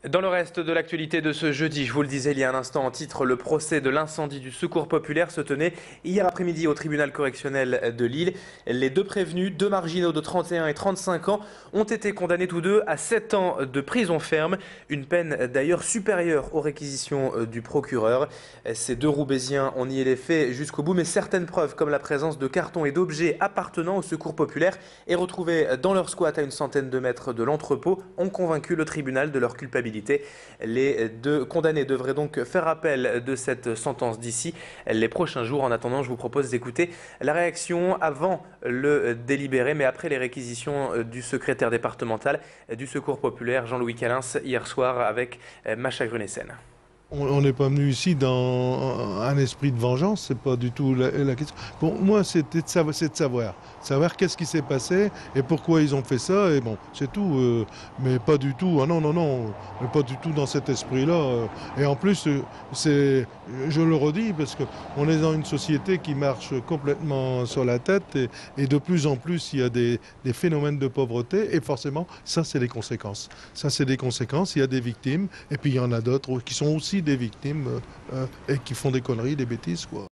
Dans le reste de l'actualité de ce jeudi, je vous le disais il y a un instant en titre, le procès de l'incendie du Secours populaire se tenait hier après-midi au tribunal correctionnel de Lille. Les deux prévenus, deux marginaux de 31 et 35 ans, ont été condamnés tous deux à 7 ans de prison ferme, une peine d'ailleurs supérieure aux réquisitions du procureur. Ces deux Roubaisiens ont nié les faits jusqu'au bout, mais certaines preuves, comme la présence de cartons et d'objets appartenant au Secours populaire et retrouvés dans leur squat à une centaine de mètres de l'entrepôt, ont convaincu le tribunal de leur culpabilité. Les deux condamnés devraient donc faire appel de cette sentence d'ici les prochains jours. En attendant, je vous propose d'écouter la réaction avant le délibéré, mais après les réquisitions du secrétaire départemental du Secours populaire, Jean-Louis Calins, hier soir avec Macha Grunessen. On n'est pas venu ici dans un esprit de vengeance, c'est pas du tout la question. Pour moi, c'est de savoir qu'est-ce qui s'est passé et pourquoi ils ont fait ça, et bon, c'est tout. Mais pas du tout, ah non, non, non, mais pas du tout dans cet esprit-là. Et en plus, je le redis, parce qu'on est dans une société qui marche complètement sur la tête, et de plus en plus, il y a des phénomènes de pauvreté, et forcément, ça, c'est des conséquences. Ça, c'est des conséquences, il y a des victimes, et puis il y en a d'autres qui sont aussi des victimes et qui font des conneries, des bêtises, quoi.